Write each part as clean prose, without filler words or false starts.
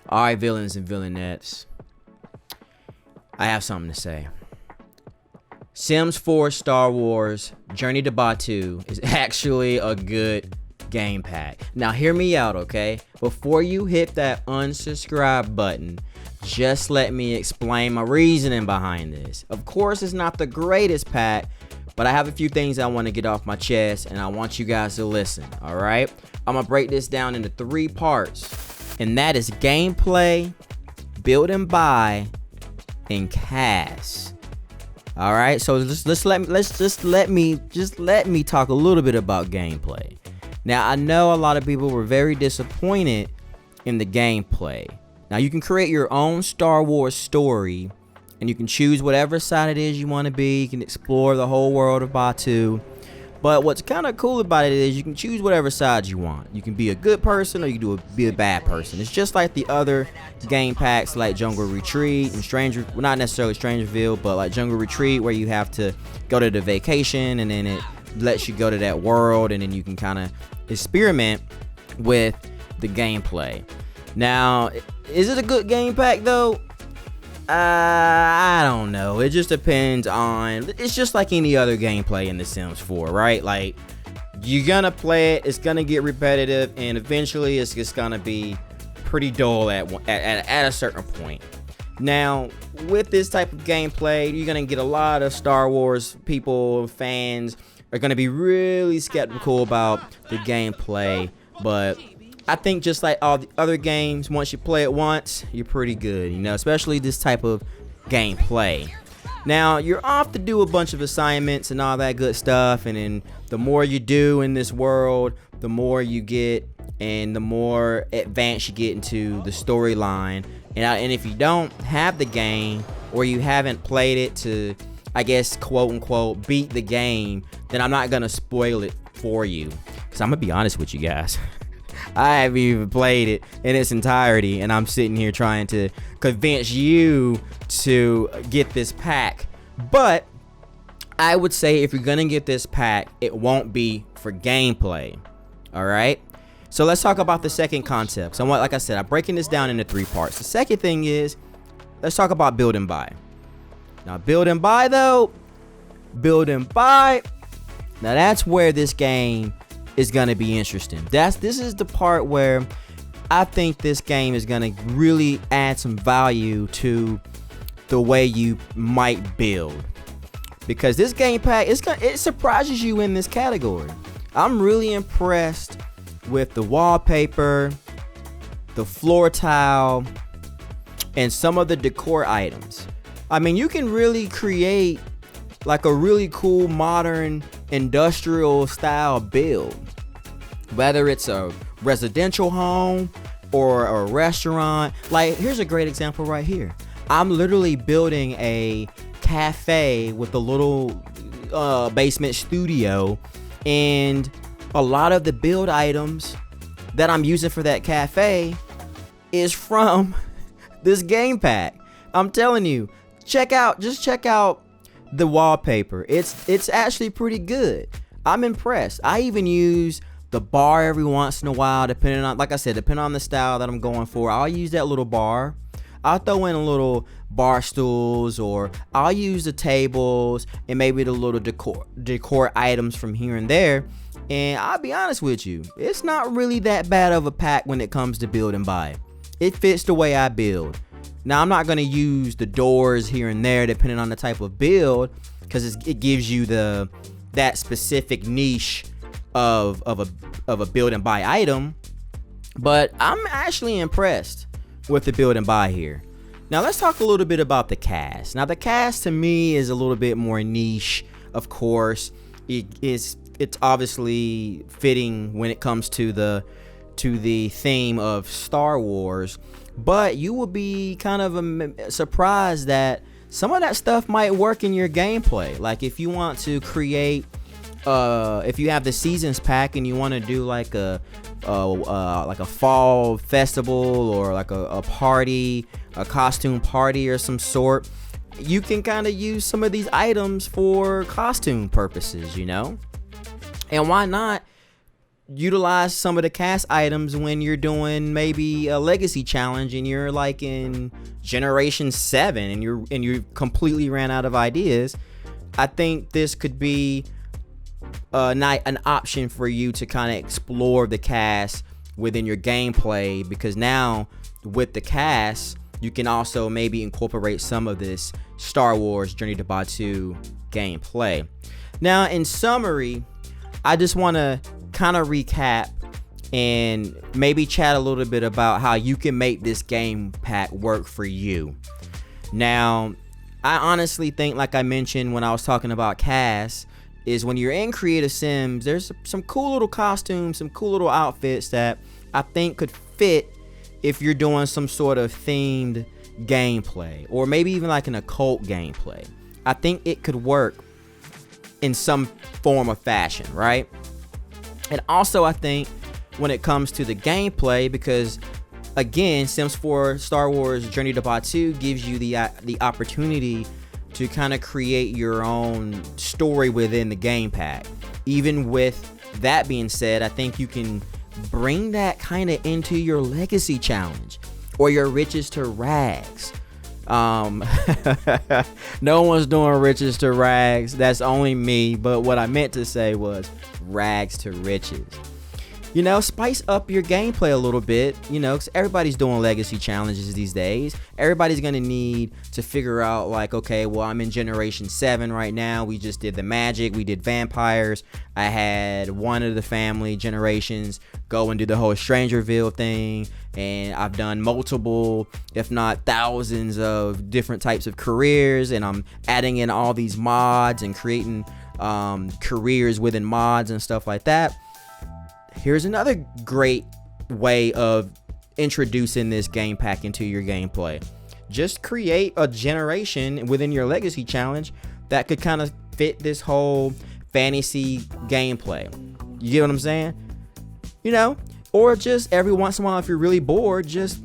Alright, villains and villainettes, I have something to say. Sims 4 Star Wars Journey to Batuu is actually a good game pack. Now hear me out, okay? Before you hit that unsubscribe button, just let me explain my reasoning behind this. Of course, it's not the greatest pack, but I have a few things I want to get off my chest, and I want you guys to listen, alright? I'm gonna break this down into 3 parts. And that is gameplay, build and buy, and cast. All right, so just let me talk a little bit about gameplay. Now I know a lot of people were very disappointed in the gameplay. Now you can create your own Star Wars story, and you can choose whatever side it is you want to be. You can explore the whole world of Batuu. But what's kind of cool about it is you can choose whatever side you want. You can be a good person or you can be a bad person. It's just like the other game packs like Jungle Retreat and well, not necessarily Strangerville, but like Jungle Retreat, where you have to go to the vacation and then it lets you go to that world and then you can kind of experiment with the gameplay. Now, is it a good game pack though? I don't know. It just depends on. It's just like any other gameplay in The Sims 4, right? Like, you're gonna play it, it's gonna get repetitive, and eventually it's just gonna be pretty dull at a certain point. Now, with this type of gameplay, you're gonna get a lot of Star Wars people, fans are gonna be really skeptical about the gameplay, but I think just like all the other games, once you play it once, you're pretty good, you know, especially this type of gameplay. Now, you're off to do a bunch of assignments and all that good stuff, and then the more you do in this world, the more you get, and the more advanced you get into the storyline. And if you don't have the game, or you haven't played it to, I guess, quote unquote, beat the game, then I'm not gonna spoil it for you. Because I'm gonna be honest with you guys. I haven't even played it in its entirety, and I'm sitting here trying to convince you to get this pack. But I would say if you're gonna get this pack, it won't be for gameplay. All right. So let's talk about the second concept. So like I said, I'm breaking this down into 3 parts. The second thing is, let's talk about build and buy. Now, build and buy though, build and buy. Now that's where this game is gonna be interesting. This is the part where I think this game is gonna really add some value to the way you might build, because this game pack it surprises you in this category. I'm really impressed with the wallpaper, the floor tile, and some of the decor items. I mean, you can really create like a really cool modern industrial style build, whether it's a residential home or a restaurant. Like, here's a great example right here. I'm literally building a cafe with a little basement studio, and a lot of the build items that I'm using for that cafe is from this game pack. I'm telling you, just check out the wallpaper. It's actually pretty good. I'm impressed. I even use the bar every once in a while, depending on, like I said, depending on the style that I'm going for. I'll use that little bar. I'll throw in a little bar stools, or I'll use the tables and maybe the little decor items from here and there. And I'll be honest with you, it's not really that bad of a pack when it comes to build and buy. It fits the way I build. Now, I'm not going to use the doors here and there depending on the type of build, because it gives you that specific niche of a build and buy item. But I'm actually impressed with the build and buy here. Now let's talk a little bit about the cast. Now the cast to me is a little bit more niche. Of course, it's obviously fitting when it comes to the theme of Star Wars, but you will be kind of surprised that some of that stuff might work in your gameplay. Like if you want to create, if you have the seasons pack and you want to do like a fall festival, or like a party, a costume party or some sort, you can kind of use some of these items for costume purposes, you know? And why not utilize some of the cast items when you're doing maybe a legacy challenge and you're like in generation 7 and you completely ran out of ideas. I think this could be an option for you to kind of explore the cast within your gameplay, because now with the cast you can also maybe incorporate some of this Star Wars Journey to Batuu gameplay. Now, in summary, I just want to kind of recap and maybe chat a little bit about how you can make this game pack work for you. Now, I honestly think, like I mentioned when I was talking about cast, is when you're in Creative Sims, there's some cool little costumes, some cool little outfits that I think could fit if you're doing some sort of themed gameplay, or maybe even like an occult gameplay. I think it could work in some form of fashion, right? And also I think when it comes to the gameplay, because again, Sims 4 Star Wars Journey to Batuu gives you the opportunity to kind of create your own story within the game pack. Even with that being said, I think you can bring that kind of into your legacy challenge or your riches to rags. No one's doing riches to rags, that's only me, but what I meant to say was rags to riches. You know, spice up your gameplay a little bit, you know, because everybody's doing legacy challenges these days. Everybody's going to need to figure out, like, okay, well, I'm in generation 7 right now. We just did the magic. We did vampires. I had one of the family generations go and do the whole Strangerville thing. And I've done multiple, if not thousands of different types of careers. And I'm adding in all these mods and creating careers within mods and stuff like that. Here's another great way of introducing this game pack into your gameplay. Just create a generation within your legacy challenge that could kind of fit this whole fantasy gameplay. You get what I'm saying? You know, or just every once in a while, if you're really bored, just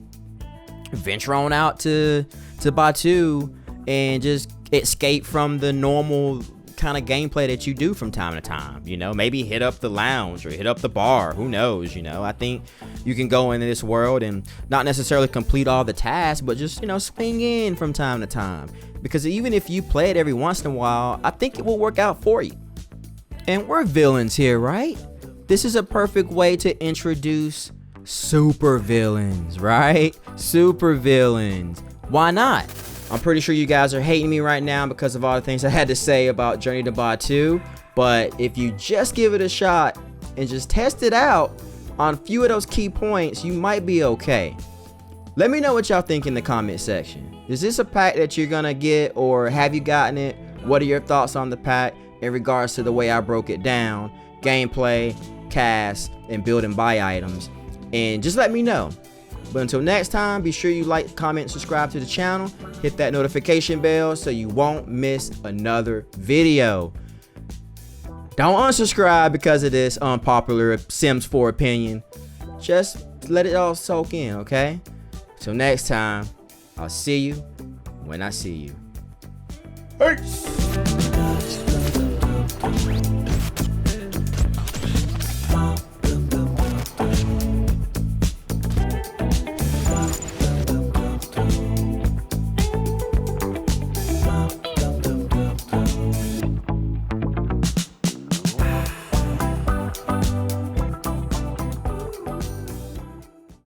venture on out to Batuu and just escape from the normal kind of gameplay that you do from time to time. You know, maybe hit up the lounge or hit up the bar, who knows. You know, I think you can go into this world and not necessarily complete all the tasks, but just, you know, swing in from time to time, because even if you play it every once in a while, I think it will work out for you. And we're villains here, right? This is a perfect way to introduce super villains, right? Super villains. Why not? I'm pretty sure you guys are hating me right now because of all the things I had to say about Journey to Batuu, but if you just give it a shot and just test it out on a few of those key points, you might be okay. Let me know what y'all think in the comment section. Is this a pack that you're gonna get, or have you gotten it? What are your thoughts on the pack in regards to the way I broke it down? Gameplay, cast, and build and buy items. And just let me know. But until next time, be sure you like, comment, and subscribe to the channel. Hit that notification bell so you won't miss another video. Don't unsubscribe because of this unpopular Sims 4 opinion. Just let it all soak in, okay? Till next time, I'll see you when I see you. Peace!